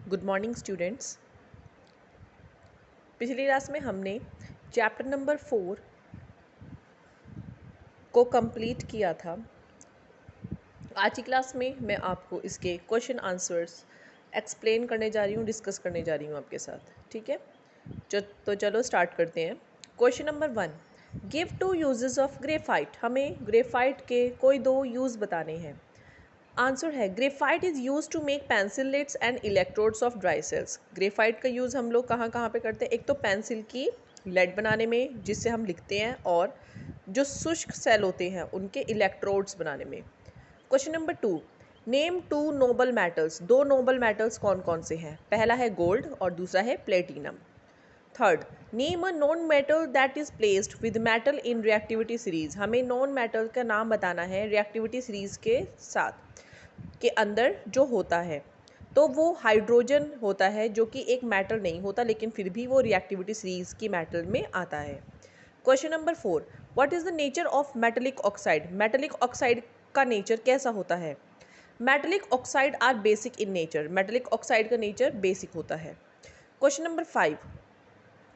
Good morning students. पिछली class में हमने चैप्टर नंबर 4 को कंप्लीट किया था। आज की क्लास में मैं आपको इसके क्वेश्चन आंसर्स एक्सप्लेन करने जा रही हूँ, डिस्कस करने जा रही हूँ आपके साथ। ठीक है, तो चलो स्टार्ट करते हैं। Question number 1, give 2 uses of graphite. हमें ग्रेफाइट के कोई 2 यूज़ बताने हैं। आंसर है graphite is use to make pencil leads and electrodes of dry cells. Graphite का यूज़ हम लोग कहाँ कहाँ पे करते हैं? एक तो पेंसिल की लेड बनाने में जिससे हम लिखते हैं, और जो शुष्क सेल होते हैं उनके इलेक्ट्रोड्स बनाने में। Question number 2, name 2 noble metals. 2 noble metals कौन कौन से हैं? पहला है गोल्ड और दूसरा है platinum. Third, name a non metal that is placed with metal in reactivity series. हमें नॉन मेटल का नाम बताना है रिएक्टिविटी सीरीज के साथ के अंदर जो होता है। तो वो हाइड्रोजन होता है जो कि एक मेटल नहीं होता, लेकिन फिर भी वो रिएक्टिविटी सीरीज की मेटल में आता है। Question number 4, what is the nature of metallic oxide. Metallic oxide का नेचर कैसा होता है? Metallic oxide are basic in nature. Metallic oxide का नेचर बेसिक होता है। Question number 5,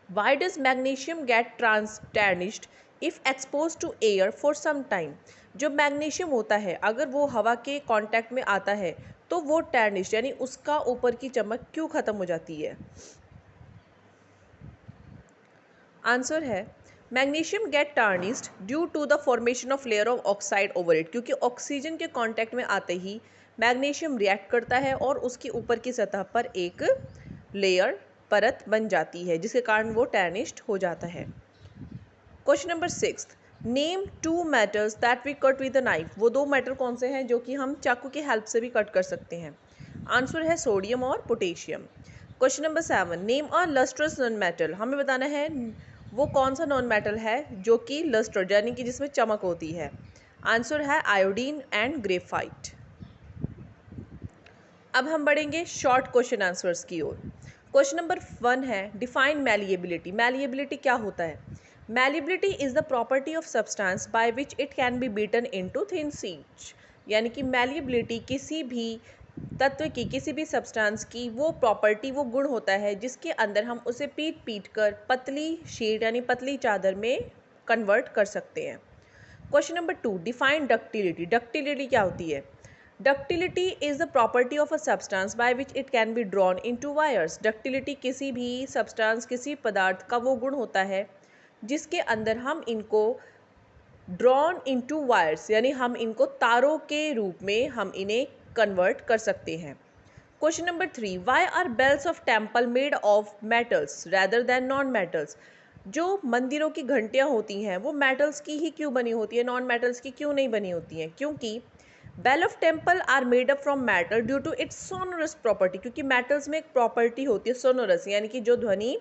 why does magnesium get tarnished if expose to air for some time. जो magnesium होता है अगर वो हवा के कांटेक्ट में आता है तो वो टैर्निश यानी उसका ऊपर की चमक क्यों ख़त्म हो जाती है? आंसर है magnesium get tarnished due to the formation of layer of oxide over it. क्योंकि ऑक्सीजन के कांटेक्ट में आते ही मैग्नीशियम रिएक्ट करता है और उसकी ऊपर की सतह पर एक लेयर परत बन जाती है, जिसके कारण वो टैर्निश्ड हो जाता है। Question number 6, name 2 metals that we cut with a knife. वो 2 मेटल कौन से हैं जो कि हम चाकू की हेल्प से भी कट कर सकते हैं? आंसर है सोडियम और पोटेशियम। क्वेश्चन नंबर 7, नेम अ लस्ट्रस नॉन मेटल। हमें बताना है वो कौन सा नॉन मेटल है जो कि लस्टर यानी कि जिसमें चमक होती है। आंसर है आयोडीन एंड ग्रेफाइट। अब हम बढ़ेंगे शॉर्ट क्वेश्चन आंसर्स की ओर। क्वेश्चन नंबर 1 है डिफाइन मैलिएबिलिटी। मैलिएबिलिटी क्या होता है? Malleability is the property of substance by which it can be beaten into thin sheets. यानी कि मैलिएबिलिटी किसी भी तत्व की, किसी भी सब्सटेंस की वो प्रॉपर्टी, वो गुण होता है जिसके अंदर हम उसे पीट पीट कर पतली शीट यानी पतली चादर में कन्वर्ट कर सकते हैं। Question number 2, define ductility. Ductility क्या होती है? Ductility is the property of a substance by which it can be drawn into wires. Ductility किसी भी सब्सटेंस, किसी पदार्थ का वो गुण होता है जिसके अंदर हम इनको ड्रॉन इनटू वायर्स यानी हम इनको तारों के रूप में हम इन्हें कन्वर्ट कर सकते हैं। Question number 3, why are bells of temple made of metals rather than non metals. जो मंदिरों की घंटियाँ होती हैं वो मेटल्स की ही क्यों बनी होती है, नॉन मेटल्स की क्यों नहीं बनी होती हैं? क्योंकि bell of temple are made up from metal due to its sonorous property. क्योंकि मेटल्स में एक प्रॉपर्टी होती है सोनोरस यानी कि जो ध्वनि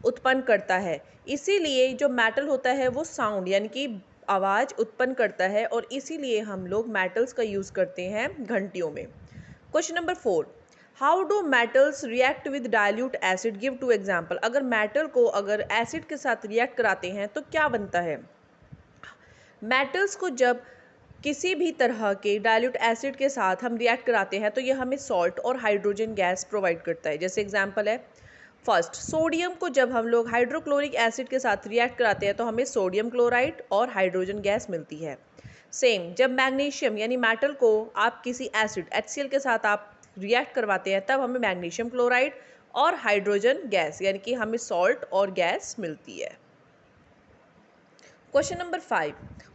उत्पन्न करता है, इसीलिए जो मेटल होता है वो साउंड यानी कि आवाज़ उत्पन्न करता है, और इसीलिए हम लोग मेटल्स का यूज़ करते हैं घंटियों में। Question number 4, how do metals react with dilute acid, give 2 example. अगर मेटल को अगर एसिड के साथ रिएक्ट कराते हैं तो क्या बनता है? मेटल्स को जब किसी भी तरह के डाइल्यूट एसिड के साथ हम रिएक्ट कराते हैं तो ये हमें सॉल्ट और हाइड्रोजन गैस प्रोवाइड करता है। जैसे एग्जांपल है, फर्स्ट सोडियम को जब हम लोग हाइड्रोक्लोरिक एसिड के साथ रिएक्ट कराते हैं तो हमें सोडियम क्लोराइड और हाइड्रोजन गैस मिलती है। सेम जब मैग्नीशियम यानी मेटल को आप किसी एसिड HCl के साथ आप रिएक्ट करवाते हैं तब हमें मैग्नीशियम क्लोराइड और हाइड्रोजन गैस यानी कि हमें सॉल्ट और गैस मिलती है। Question number 5,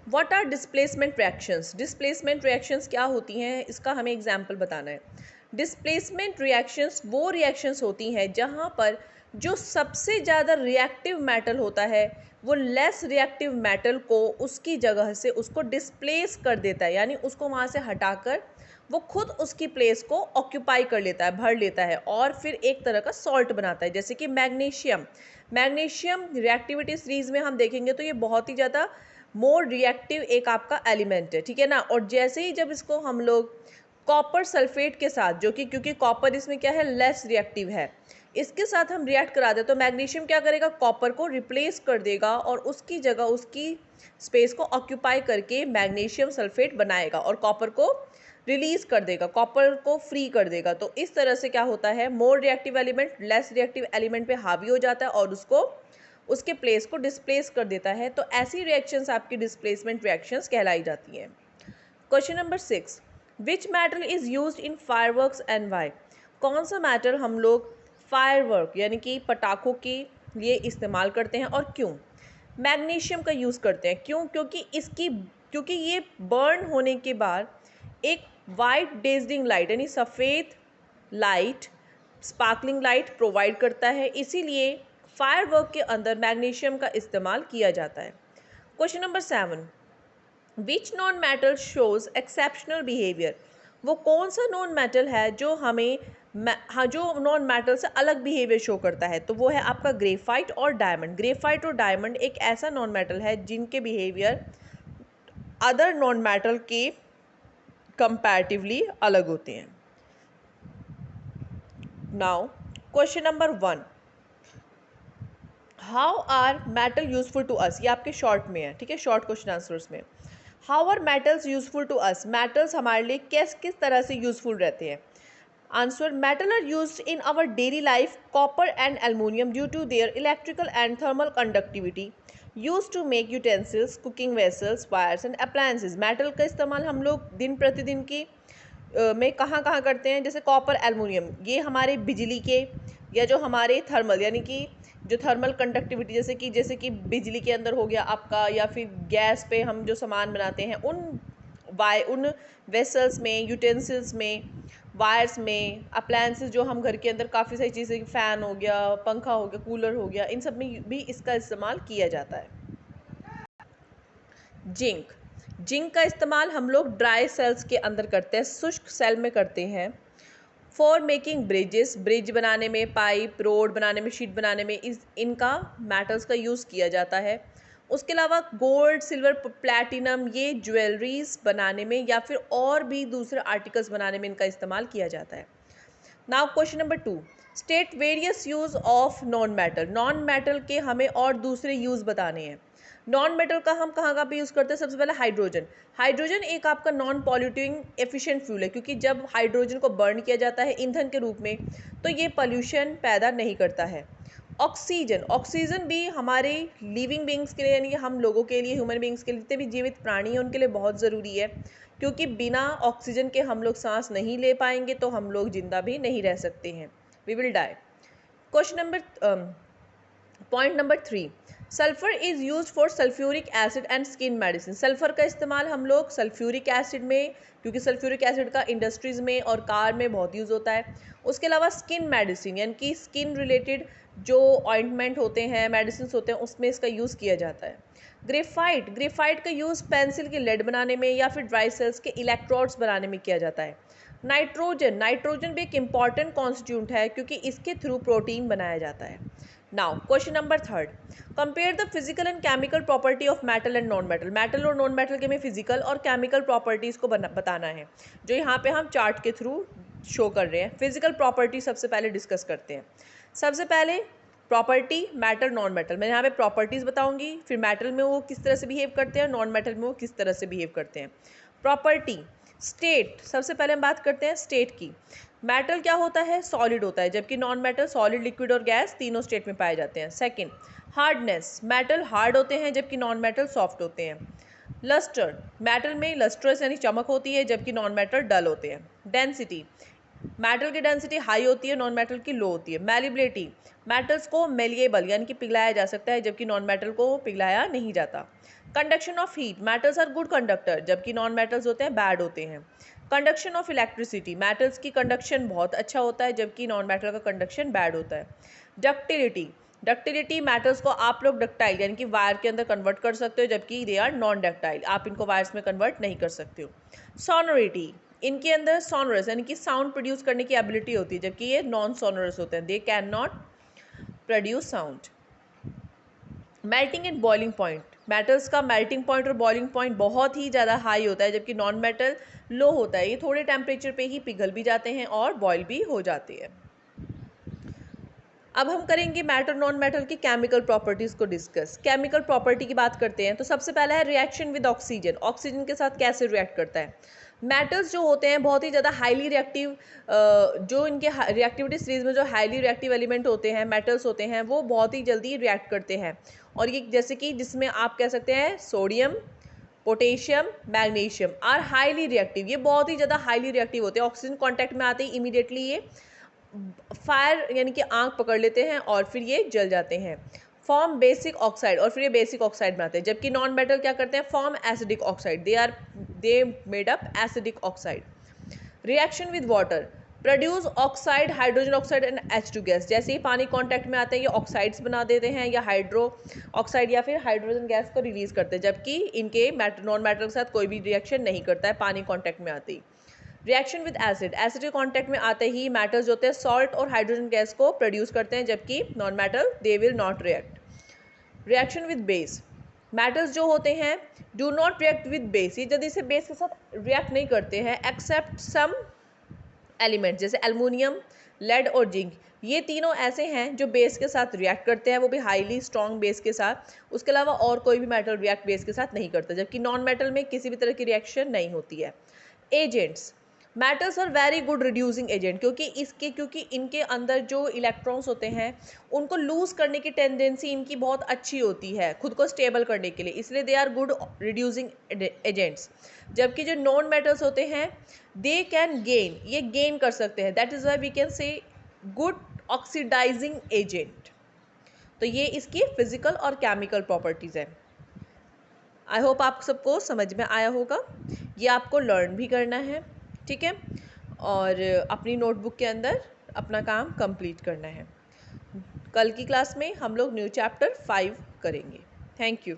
what are displacement reactions. Displacement reactions क्या होती हैं, इसका हमें एग्जाम्पल बताना है। डिस्प्लेसमेंट रिएक्शंस वो रिएक्शंस होती हैं जहां पर जो सबसे ज़्यादा रिएक्टिव मेटल होता है वो लेस रिएक्टिव मेटल को उसकी जगह से उसको डिस्प्लेस कर देता है, यानी उसको वहाँ से हटाकर वो खुद उसकी प्लेस को ऑक्यूपाई कर लेता है, भर लेता है, और फिर एक तरह का सॉल्ट बनाता है। जैसे कि मैग्नीशियम। मैग्नीशियम रिएक्टिविटी सीरीज में हम देखेंगे तो ये बहुत ही ज़्यादा मोर रिएक्टिव एक आपका एलिमेंट है, ठीक है ना। और जैसे ही जब इसको हम लोग कॉपर सल्फेट के साथ, जो कि क्योंकि कॉपर इसमें क्या है, लेस रिएक्टिव है, इसके साथ हम रिएक्ट करा दें तो मैग्नीशियम क्या करेगा, कॉपर को रिप्लेस कर देगा और उसकी जगह उसकी स्पेस को ऑक्यूपाई करके मैग्नीशियम सल्फेट बनाएगा और कॉपर को रिलीज कर देगा, कॉपर को फ्री कर देगा। तो इस तरह से क्या होता है, more reactive element less reactive element पे हावी हो जाता है और उसको उसके प्लेस को डिस्प्लेस कर देता है। तो ऐसी रिएक्शंस आपकी डिस्प्लेसमेंट रिएक्शंस कहलाई जाती हैं। Question number 6, which metal is used in fireworks and why? कौन सा मेटल हम लोग फायरवर्क यानी कि पटाखों के लिए इस्तेमाल करते हैं और क्यों? मैग्नीशियम का यूज़ करते हैं। क्यों? क्योंकि ये बर्न होने के बाद एक वाइट डेजलिंग लाइट यानी सफ़ेद लाइट, स्पार्कलिंग लाइट प्रोवाइड करता है, इसीलिए फायरवर्क के अंदर मैग्नीशियम का इस्तेमाल किया जाता है। Question number 7, which non metal shows exceptional behaviour? वो कौन सा नॉन मेटल है जो हमें जो नॉन मेटल से अलग बिहेवियर शो करता है? तो वो है आपका ग्रेफाइट और डायमंड। ग्रेफाइट और डायमंड एक ऐसा नॉन मेटल है जिनके बिहेवियर अदर नॉन मेटल के कंपैरेटिवली अलग होते हैं। Now question number 1, how are metal useful to us? ये आपके शॉर्ट में है, ठीक है, शॉर्ट क्वेश्चन आंसर्स में। How are metals useful to us? मेटल्स हमारे लिए किस तरह से यूजफुल रहते हैं? Answer, metal are used in our daily life, copper and aluminium due to their electrical and thermal conductivity use to make utensils, cooking vessels, wires and appliances. Metal का इस्तेमाल हम लोग दिन प्रतिदिन की में कहाँ कहाँ करते हैं? जैसे कॉपर, एल्युमिनियम, ये हमारे बिजली के या जो हमारे थर्मल यानी कि जो थर्मल कंडक्टिविटी जैसे कि बिजली के अंदर हो गया आपका, या फिर गैस पे हम जो सामान बनाते हैं उन वेसल्स में, यूटेंसिल्स में, वायर्स में, अप्लायंसेस जो हम घर के अंदर काफ़ी सारी चीज़ें, फ़ैन हो गया, पंखा हो गया, कूलर हो गया, इन सब में भी इसका इस्तेमाल किया जाता है। जिंक का इस्तेमाल हम लोग ड्राई सेल्स के अंदर करते हैं, शुष्क सेल में करते हैं। फॉर मेकिंग ब्रिज बनाने में, पाइप, रोड बनाने में, शीट बनाने में इनका मेटल्स का यूज़ किया जाता है। उसके अलावा गोल्ड, सिल्वर, प्लैटिनम, ये ज्वेलरीज बनाने में या फिर और भी दूसरे आर्टिकल्स बनाने में इनका इस्तेमाल किया जाता है। Now question number 2, state various use of non metal. Non metal के हमें और दूसरे यूज बताने हैं। नॉन मेटल का हम कहाँ कहाँ पे यूज़ करते हैं? सबसे पहले हाइड्रोजन। हाइड्रोजन एक आपका नॉन पॉल्यूटिंग एफिशिएंट फ्यूल है, क्योंकि जब हाइड्रोजन को बर्न किया जाता है ईंधन के रूप में तो ये पॉल्यूशन पैदा नहीं करता है। ऑक्सीजन भी हमारे लिविंग बींग्स के लिए यानी कि हम लोगों के लिए, ह्यूमन बींग्स के लिए, जितने भी जीवित प्राणी हैं उनके लिए बहुत ज़रूरी है, क्योंकि बिना ऑक्सीजन के हम लोग सांस नहीं ले पाएंगे तो हम लोग जिंदा भी नहीं रह सकते हैं, we will die. Question number point number 3, sulphur is use for sulphuric acid and skin medicine. Sulphur का इस्तेमाल हम लोग सल्फ्यूरिक एसिड में, क्योंकि सल्फ्यूरिक एसिड का इंडस्ट्रीज़ में और कार में बहुत यूज़ होता है। उसके अलावा स्किन मेडिसिन यानी कि स्किन रिलेटेड जो ऑइंटमेंट होते हैं, मेडिसिन होते हैं, उसमें इसका यूज़ किया जाता है। ग्रेफाइट का यूज़ पेंसिल की लेड बनाने में या फिर ड्राई सेल्स के इलेक्ट्रोड्स बनाने में किया जाता है। नाइट्रोजन भी एक इम्पॉर्टेंट कॉन्स्टिट्यूंट है क्योंकि इसके थ्रू प्रोटीन बनाया जाता है। Now question number 3, compare the physical and chemical property of metal and non metal. Metal और नॉन मेटल के में फिजिकल और केमिकल प्रॉपर्टीज़ को बताना है, जो यहाँ पे हम चार्ट के थ्रू शो कर रहे हैं। फिजिकल प्रॉपर्टी सबसे पहले डिस्कस करते हैं। सबसे पहले प्रॉपर्टी मेटल, नॉन मेटल। मैं यहाँ पे प्रॉपर्टीज़ बताऊंगी, फिर मेटल में वो किस तरह से बिहेव करते हैं, नॉन मेटल में वो किस तरह से बिहेव करते हैं। प्रॉपर्टी, स्टेट, सबसे पहले हम बात करते हैं स्टेट की। मेटल क्या होता है? सॉलिड होता है, जबकि नॉन मेटल सॉलिड, लिक्विड और गैस तीनों स्टेट में पाए जाते हैं। सेकंड, हार्डनेस, मेटल हार्ड होते हैं जबकि नॉन मेटल सॉफ्ट होते हैं। लस्टर, मेटल में लस्ट्रस यानी चमक होती है जबकि नॉन मेटल डल होते हैं। डेंसिटी, मेटल की डेंसिटी हाई होती है, नॉन मेटल की लो होती है। मैलिबिलिटी, मेटल्स को मेलिएबल यानी कि पिघलाया जा सकता है जबकि नॉन मेटल को पिघलाया नहीं जाता। Conduction of heat, metals are good conductor जबकि नॉन मेटल्स होते हैं बैड होते हैं। कंडक्शन ऑफ इलेक्ट्रिसिटी, मेटल्स की कंडक्शन बहुत अच्छा होता है जबकि नॉन मेटल का कंडक्शन बैड होता है। डक्टिलिटी, मेटल्स को आप लोग डक्टाइल यानी कि वायर के अंदर कन्वर्ट कर सकते हो जबकि दे आर नॉन डक्टाइल, आप इनको वायर्स में कन्वर्ट नहीं कर सकते हो। सोनोरिटी, इनके अंदर सोनरस यानी कि साउंड प्रोड्यूस करने की एबिलिटी होती है जबकि ये नॉन सोनरस होते हैं, they can not produce sound. Melting and boiling point, metals का मेल्टिंग पॉइंट और बॉइलिंग पॉइंट बहुत ही ज़्यादा हाई होता है जबकि नॉन मेटल लो होता है, ये थोड़े टेम्परेचर पे ही पिघल भी जाते हैं और बॉयल भी हो जाते हैं। अब हम करेंगे मेटल नॉन मेटल की केमिकल प्रॉपर्टीज़ को डिस्कस। केमिकल प्रॉपर्टी की बात करते हैं तो सबसे पहला है रिएक्शन विद ऑक्सीजन। ऑक्सीजन के साथ कैसे रिएक्ट करता है? मेटल्स जो होते हैं बहुत ही ज़्यादा हाईली रिएक्टिव, जो इनके रिएक्टिविटी सीरीज में जो हाईली रिएक्टिव एलिमेंट होते हैं, मेटल्स होते हैं, वो बहुत ही जल्दी रिएक्ट करते हैं। और ये जैसे कि जिसमें आप कह सकते हैं sodium, potassium, magnesium are highly reactive, ये बहुत ही ज़्यादा हाईली रिएक्टिव होते हैं। ऑक्सीजन कॉन्टैक्ट में आते ही इमीडिएटली ये फायर यानी कि आग पकड़ लेते हैं और फिर ये जल जाते हैं, फॉर्म बेसिक ऑक्साइड, और फिर ये बेसिक ऑक्साइड में आते हैं। जबकि नॉन मेटल क्या करते हैं, form acidic oxide, they made up acidic oxide. Reaction with water produce oxide, hydrogen oxide and H2 gas. जैसे ही पानी कांटेक्ट में आते हैं ये ऑक्साइड्स बना देते हैं या हाइड्रो ऑक्साइड या फिर हाइड्रोजन गैस को रिलीज करते हैं, जबकि इनके नॉन मेटल के साथ कोई भी रिएक्शन नहीं करता है पानी कांटेक्ट में आते ही। रिएक्शन विद एसिड, एसिड के कांटेक्ट में आते ही मेटल्स होते हैं सॉल्ट और हाइड्रोजन गैस को प्रोड्यूस करते हैं, जबकि non metal they will not react. Reaction with base, metals जो होते हैं do not react with base, ये जल्दी से बेस के साथ रिएक्ट नहीं करते हैं एक्सेप्ट सम एलिमेंट, जैसे एल्युमिनियम, लेड और जिंक, ये तीनों ऐसे हैं जो बेस के साथ रिएक्ट करते हैं, वो भी हाईली स्ट्रॉन्ग बेस के साथ। उसके अलावा और कोई भी मेटल रिएक्ट बेस के साथ नहीं करता, जबकि नॉन मेटल में किसी भी तरह की रिएक्शन नहीं होती है। Agents, metals are very good reducing agent, क्योंकि इनके अंदर जो इलेक्ट्रॉन्स होते हैं उनको लूज करने की टेंडेंसी इनकी बहुत अच्छी होती है खुद को स्टेबल करने के लिए, इसलिए they are good reducing agents. जबकि जो नॉन मेटल्स होते हैं दे कैन गेन, ये गेन कर सकते हैं, that is why we can say good oxidising agent. तो ये इसकी फिजिकल और केमिकल प्रॉपर्टीज है। आई होप आप सबको समझ में आया होगा, ये आपको लर्न भी करना है, ठीक है, और अपनी नोटबुक के अंदर अपना काम कंप्लीट करना है। कल की क्लास में हम लोग न्यू चैप्टर 5 करेंगे। Thank you.